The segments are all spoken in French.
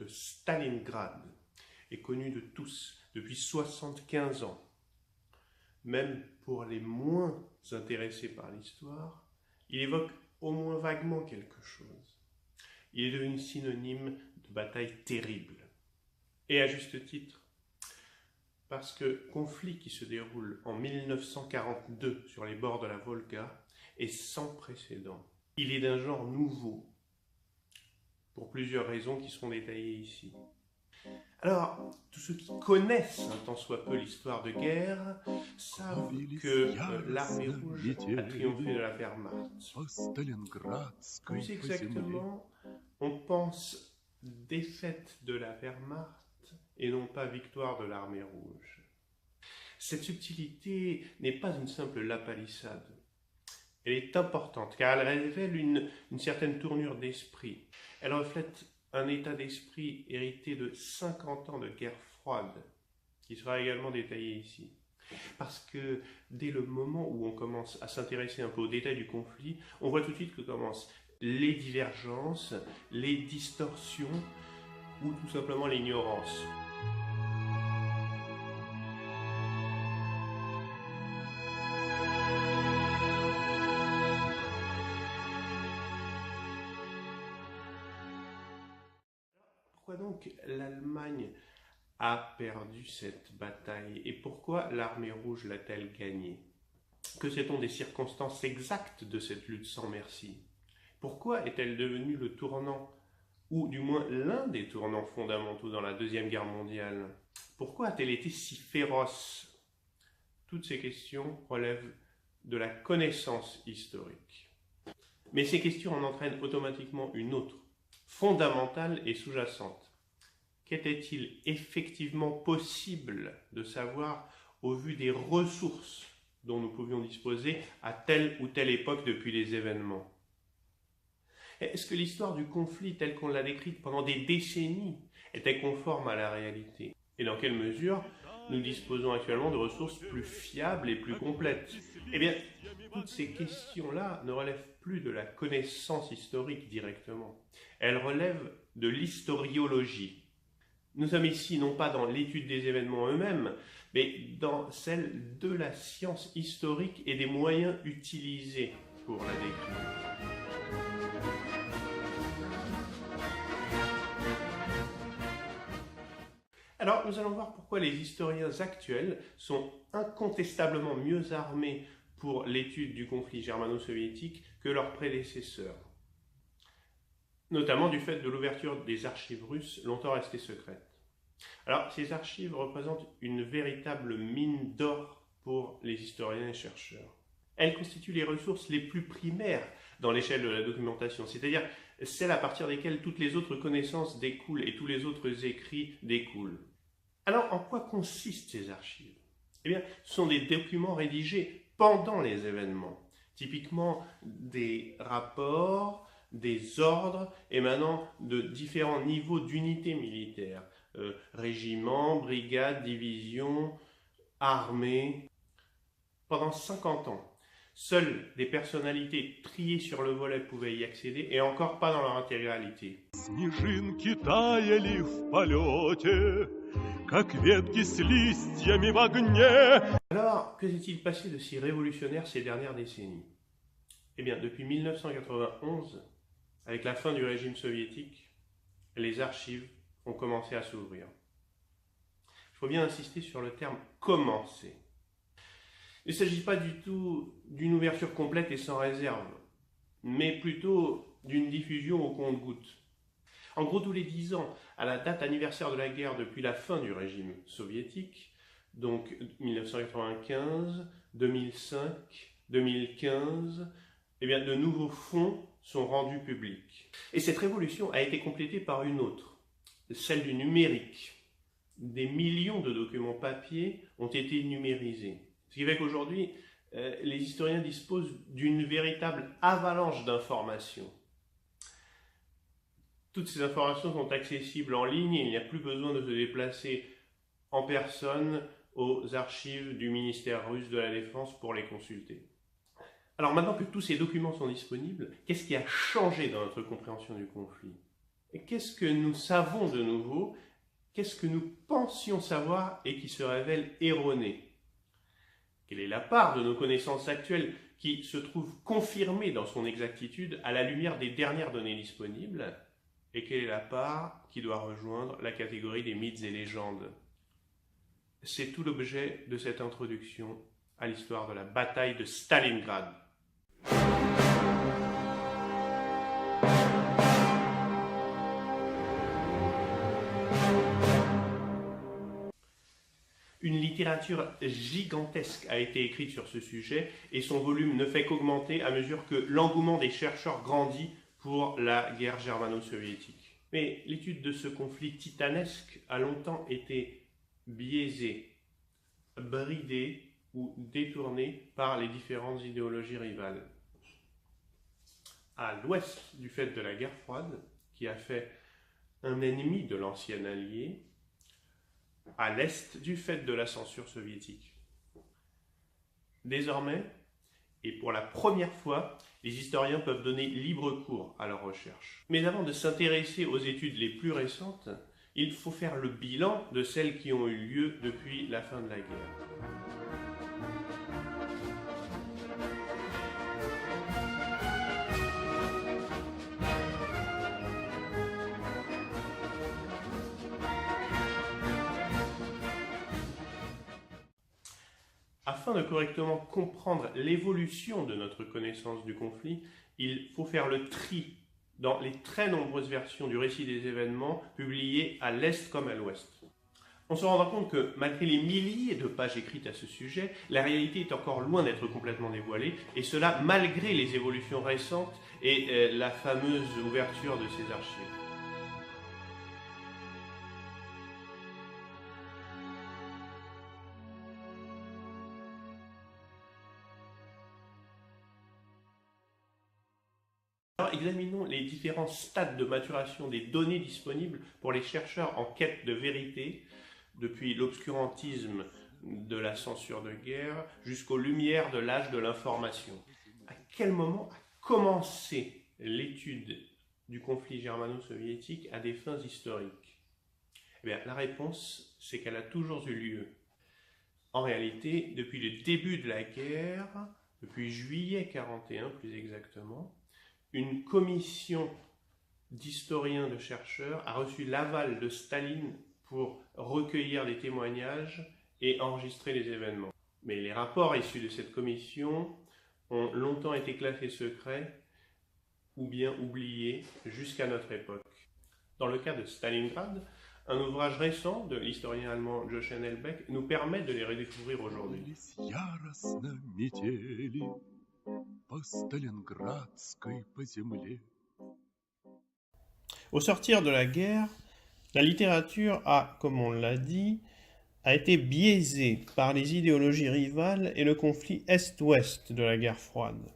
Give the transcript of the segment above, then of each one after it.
de Stalingrad est connu de tous depuis 75 ans. Même pour les moins intéressés par l'histoire, il évoque au moins vaguement quelque chose. Il est devenu synonyme de bataille terrible. Et à juste titre, parce que conflit qui se déroule en 1942 sur les bords de la Volga est sans précédent. Il est d'un genre nouveau, pour plusieurs raisons qui seront détaillées ici. Alors, tous ceux qui connaissent un tant soit peu l'histoire de guerre savent que l'armée rouge a triomphé de la Wehrmacht. Plus exactement, on pense défaite de la Wehrmacht et non pas victoire de l'armée rouge. Cette subtilité n'est pas une simple lapalissade. Elle est importante car elle révèle une certaine tournure d'esprit. Elle reflète un état d'esprit hérité de 50 ans de guerre froide, qui sera également détaillé ici. Parce que dès le moment où on commence à s'intéresser un peu aux détails du conflit, on voit tout de suite que commencent les divergences, les distorsions ou tout simplement l'ignorance. Pourquoi donc l'Allemagne a perdu cette bataille et pourquoi l'armée rouge l'a-t-elle gagnée? Que sait-on des circonstances exactes de cette lutte sans merci? Pourquoi est-elle devenue le tournant, ou du moins l'un des tournants fondamentaux dans la Deuxième Guerre mondiale? Pourquoi a-t-elle été si féroce? Toutes ces questions relèvent de la connaissance historique. Mais ces questions en entraînent automatiquement une autre, fondamentale et sous-jacente. Qu'était-il effectivement possible de savoir au vu des ressources dont nous pouvions disposer à telle ou telle époque depuis les événements? Est-ce que l'histoire du conflit telle qu'on l'a décrite pendant des décennies était conforme à la réalité? Et dans quelle mesure nous disposons actuellement de ressources plus fiables et plus complètes? Eh bien, toutes ces questions-là ne relèvent plus de la connaissance historique directement. Elles relèvent de l'historiologie. Nous sommes ici non pas dans l'étude des événements eux-mêmes, mais dans celle de la science historique et des moyens utilisés pour la décrire. Alors, nous allons voir pourquoi les historiens actuels sont incontestablement mieux armés pour l'étude du conflit germano-soviétique que leurs prédécesseurs, notamment du fait de l'ouverture des archives russes longtemps restées secrètes. Alors, ces archives représentent une véritable mine d'or pour les historiens et chercheurs. Elles constituent les ressources les plus primaires dans l'échelle de la documentation, c'est-à-dire celles à partir desquelles toutes les autres connaissances découlent et tous les autres écrits découlent. Alors, en quoi consistent ces archives? Eh bien, ce sont des documents rédigés pendant les événements, typiquement des rapports, des ordres émanant de différents niveaux d'unités militaires, régiments, brigades, divisions, armées. Pendant 50 ans, seules des personnalités triées sur le volet pouvaient y accéder, et encore pas dans leur intégralité. Alors, que s'est-il passé de si révolutionnaire ces dernières décennies? Eh bien, depuis 1991, avec la fin du régime soviétique, les archives ont commencé à s'ouvrir. Il faut bien insister sur le terme « commencer ». Il ne s'agit pas du tout d'une ouverture complète et sans réserve, mais plutôt d'une diffusion au compte-gouttes. En gros, tous les 10 ans, à la date anniversaire de la guerre depuis la fin du régime soviétique, donc 1995, 2005, 2015, eh bien, de nouveaux fonds sont rendus publics. Et cette révolution a été complétée par une autre, celle du numérique. Des millions de documents papier ont été numérisés. Ce qui fait qu'aujourd'hui, les historiens disposent d'une véritable avalanche d'informations. Toutes ces informations sont accessibles en ligne et il n'y a plus besoin de se déplacer en personne aux archives du ministère russe de la Défense pour les consulter. Alors maintenant que tous ces documents sont disponibles, qu'est-ce qui a changé dans notre compréhension du conflit? qu'est-ce que nous savons de nouveau? Qu'est-ce que nous pensions savoir et qui se révèle erroné? Quelle est la part de nos connaissances actuelles qui se trouve confirmée dans son exactitude à la lumière des dernières données disponibles? Et quelle est la part qui doit rejoindre la catégorie des mythes et légendes? C'est tout l'objet de cette introduction à l'histoire de la bataille de Stalingrad. Une littérature gigantesque a été écrite sur ce sujet et son volume ne fait qu'augmenter à mesure que l'engouement des chercheurs grandit pour la guerre germano-soviétique. Mais l'étude de ce conflit titanesque a longtemps été biaisée, bridée ou détournée par les différentes idéologies rivales. À l'ouest du fait de la guerre froide, qui a fait un ennemi de l'ancien allié, à l'est du fait de la censure soviétique. Désormais, et pour la première fois, les historiens peuvent donner libre cours à leurs recherches. Mais avant de s'intéresser aux études les plus récentes, il faut faire le bilan de celles qui ont eu lieu depuis la fin de la guerre. Afin de correctement comprendre l'évolution de notre connaissance du conflit, il faut faire le tri dans les très nombreuses versions du récit des événements publiées à l'Est comme à l'Ouest. On se rendra compte que malgré les milliers de pages écrites à ce sujet, la réalité est encore loin d'être complètement dévoilée, et cela malgré les évolutions récentes et la fameuse ouverture de ces archives. Alors, examinons les différents stades de maturation des données disponibles pour les chercheurs en quête de vérité, depuis l'obscurantisme de la censure de guerre jusqu'aux lumières de l'âge de l'information. À quel moment a commencé l'étude du conflit germano-soviétique à des fins historiques? Eh bien, la réponse, c'est qu'elle a toujours eu lieu. En réalité, depuis le début de la guerre, depuis juillet 1941 plus exactement, une commission d'historiens, de chercheurs a reçu l'aval de Staline pour recueillir des témoignages et enregistrer les événements. Mais les rapports issus de cette commission ont longtemps été classés secrets ou bien oubliés jusqu'à notre époque. Dans le cas de Stalingrad, un ouvrage récent de l'historien allemand Jochen Elbeck nous permet de les redécouvrir aujourd'hui. Au sortir de la guerre, la littérature a, comme on l'a dit, a été biaisée par les idéologies rivales et le conflit Est-Ouest de la guerre froide.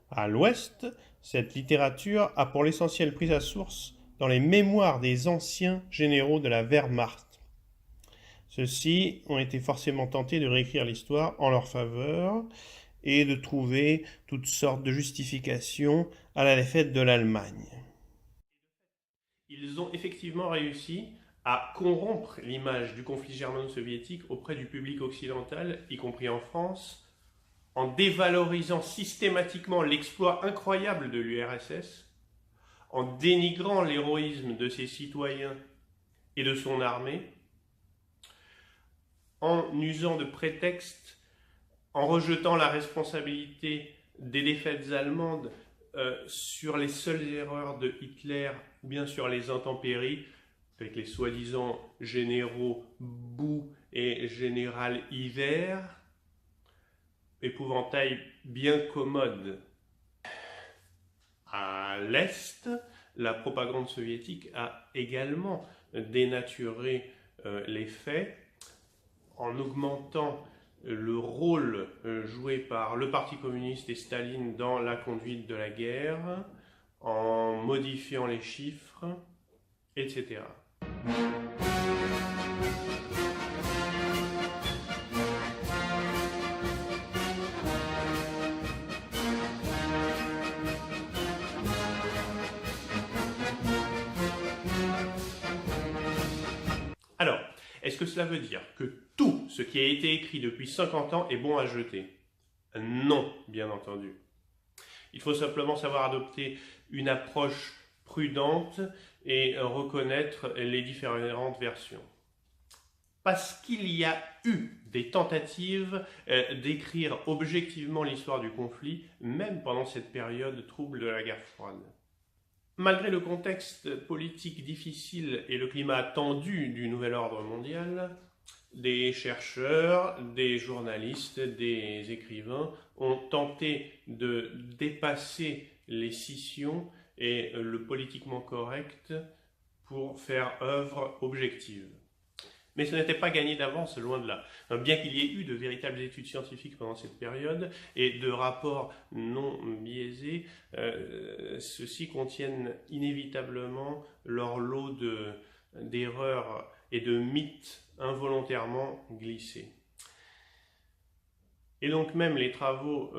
À l'Ouest, cette littérature a pour l'essentiel pris sa source dans les mémoires des anciens généraux de la Wehrmacht. Ceux-ci ont été forcément tentés de réécrire l'histoire en leur faveur et de trouver toutes sortes de justifications à la défaite de l'Allemagne. Ils ont effectivement réussi à corrompre l'image du conflit germano-soviétique auprès du public occidental, y compris en France, en dévalorisant systématiquement l'exploit incroyable de l'URSS, en dénigrant l'héroïsme de ses citoyens et de son armée, en usant de prétextes, en rejetant la responsabilité des défaites allemandes sur les seules erreurs de Hitler ou bien sur les intempéries, avec les soi-disant généraux boue et général hiver, épouvantail bien commode. À l'Est, la propagande soviétique a également dénaturé les faits en augmentant le rôle joué par le Parti communiste et Staline dans la conduite de la guerre, en modifiant les chiffres, etc. Est-ce que cela veut dire que tout ce qui a été écrit depuis 50 ans est bon à jeter? Non, bien entendu. Il faut simplement savoir adopter une approche prudente et reconnaître les différentes versions. Parce qu'il y a eu des tentatives d'écrire objectivement l'histoire du conflit, même pendant cette période trouble de la guerre froide. Malgré le contexte politique difficile et le climat tendu du nouvel ordre mondial, des chercheurs, des journalistes, des écrivains ont tenté de dépasser les scissions et le politiquement correct pour faire œuvre objective. Mais ce n'était pas gagné d'avance, loin de là. Bien qu'il y ait eu de véritables études scientifiques pendant cette période et de rapports non biaisés, ceux-ci contiennent inévitablement leur lot d'erreurs et de mythes involontairement glissés. Et donc même les travaux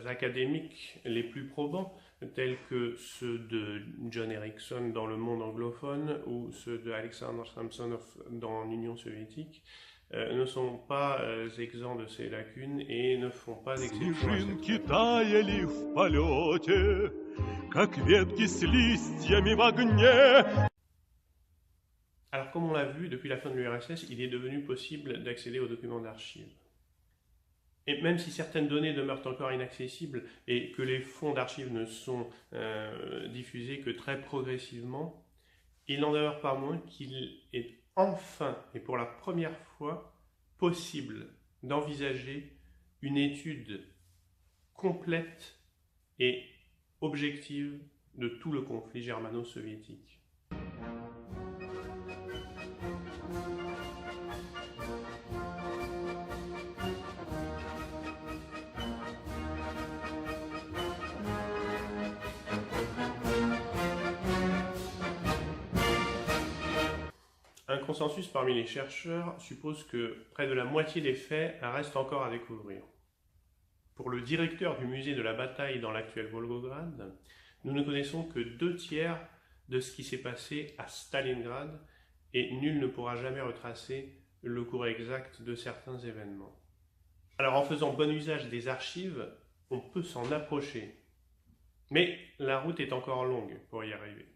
académiques les plus probants, tels que ceux de John Erickson dans le monde anglophone ou ceux de Alexander Samsonov dans l'Union soviétique, ne sont pas exempts de ces lacunes et ne font pas exception à cette. Alors comme on l'a vu, depuis la fin de l'URSS, il est devenu possible d'accéder aux documents d'archives. Et même si certaines données demeurent encore inaccessibles et que les fonds d'archives ne sont diffusés que très progressivement, il n'en demeure pas moins qu'il est enfin et pour la première fois possible d'envisager une étude complète et objective de tout le conflit germano-soviétique. Un consensus parmi les chercheurs suppose que près de la moitié des faits restent encore à découvrir. Pour le directeur du musée de la bataille dans l'actuel Volgograd, nous ne connaissons que 2/3 de ce qui s'est passé à Stalingrad et nul ne pourra jamais retracer le cours exact de certains événements. Alors en faisant bon usage des archives, on peut s'en approcher. Mais la route est encore longue pour y arriver.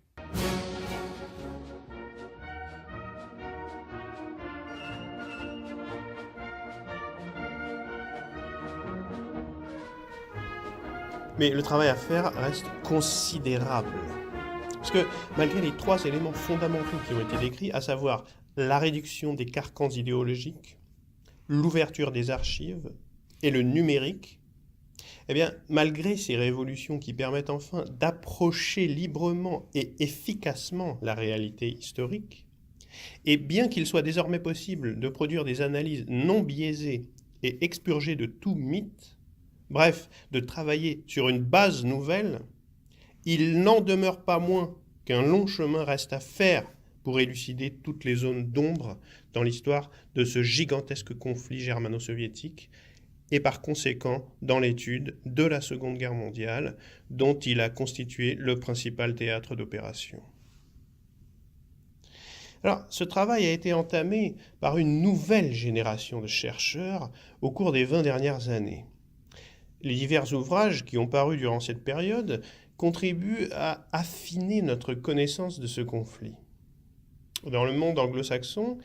Mais le travail à faire reste considérable. Parce que malgré les 3 éléments fondamentaux qui ont été décrits, à savoir la réduction des carcans idéologiques, l'ouverture des archives et le numérique, eh bien, malgré ces révolutions qui permettent enfin d'approcher librement et efficacement la réalité historique, et bien qu'il soit désormais possible de produire des analyses non biaisées et expurgées de tout mythe, bref, de travailler sur une base nouvelle, il n'en demeure pas moins qu'un long chemin reste à faire pour élucider toutes les zones d'ombre dans l'histoire de ce gigantesque conflit germano-soviétique et par conséquent dans l'étude de la Seconde Guerre mondiale dont il a constitué le principal théâtre d'opération. Alors, ce travail a été entamé par une nouvelle génération de chercheurs au cours des 20 dernières années. Les divers ouvrages qui ont paru durant cette période contribuent à affiner notre connaissance de ce conflit. Dans le monde anglo-saxon,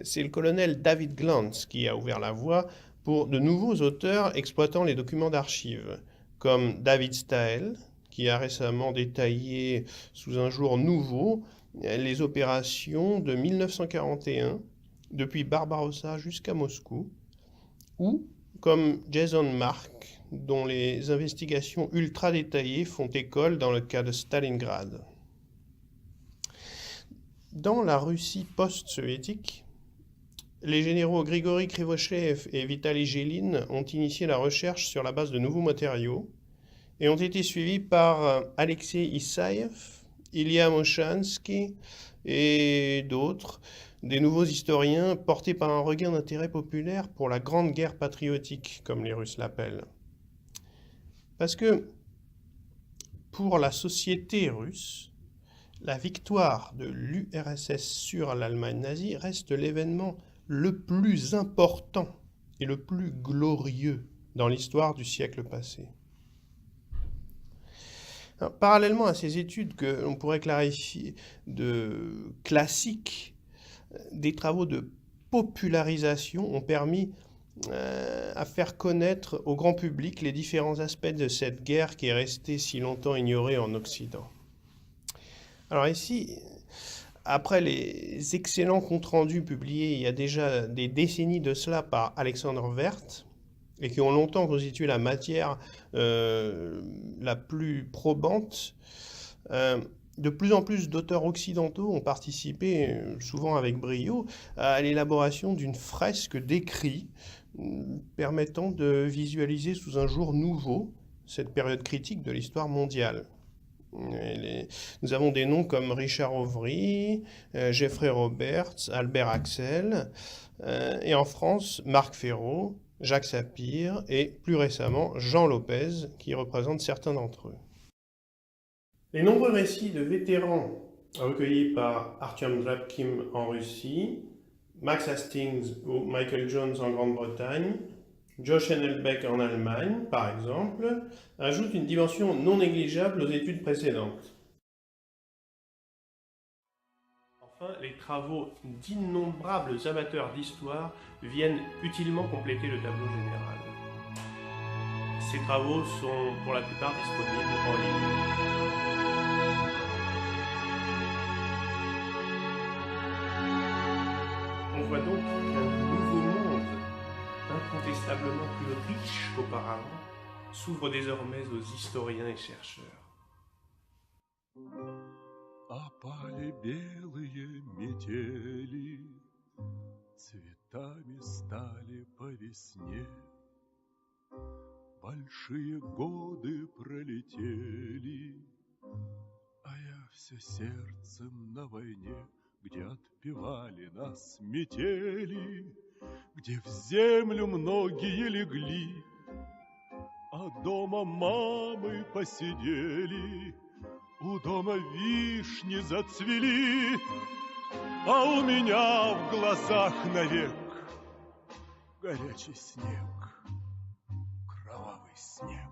c'est le colonel David Glantz qui a ouvert la voie pour de nouveaux auteurs exploitant les documents d'archives, comme David Staël, qui a récemment détaillé sous un jour nouveau les opérations de 1941, depuis Barbarossa jusqu'à Moscou, ou comme Jason Mark, dont les investigations ultra détaillées font école dans le cas de Stalingrad. Dans la Russie post-soviétique, les généraux Grigori Krivochev et Vitaly Gélin ont initié la recherche sur la base de nouveaux matériaux et ont été suivis par Alexei Issaev, Ilya Moshansky et d'autres, des nouveaux historiens portés par un regain d'intérêt populaire pour la Grande Guerre patriotique, comme les Russes l'appellent. Parce que, pour la société russe, La victoire de l'URSS sur l'Allemagne nazie reste l'événement le plus important et le plus glorieux dans l'histoire du siècle passé. Alors, parallèlement à ces études que l'on pourrait clarifier de classiques, des travaux de popularisation ont permis à faire connaître au grand public les différents aspects de cette guerre qui est restée si longtemps ignorée en Occident. Alors ici, après les excellents comptes rendus publiés il y a déjà des décennies de cela par Alexandre Werth, et qui ont longtemps constitué la matière la plus probante, de plus en plus d'auteurs occidentaux ont participé, souvent avec brio, à l'élaboration d'une fresque d'écrits permettant de visualiser sous un jour nouveau cette période critique de l'histoire mondiale. Nous avons des noms comme Richard Auvry, Geoffrey Roberts, Albert Axel, et en France, Marc Ferraud, Jacques Sapir et plus récemment Jean Lopez, qui représentent certains d'entre eux. Les nombreux récits de vétérans recueillis par Artyom Drabkin en Russie, Max Hastings ou Michael Jones en Grande-Bretagne, Josh Hennelbeck en Allemagne, par exemple, ajoutent une dimension non négligeable aux études précédentes. Enfin, les travaux d'innombrables amateurs d'histoire viennent utilement compléter le tableau général. Ces travaux sont pour la plupart disponibles en ligne. On voit donc qu'un nouveau monde, incontestablement plus riche qu'auparavant, s'ouvre désormais aux historiens et chercheurs. Опали белые метели, цветами стали по весне. Большие годы пролетели, а я все сердцем на войне, где отпевали нас метели, где в землю многие легли, а дома мамы посидели, у дома вишни зацвели, а у меня в глазах навек горячий снег, кровавый снег.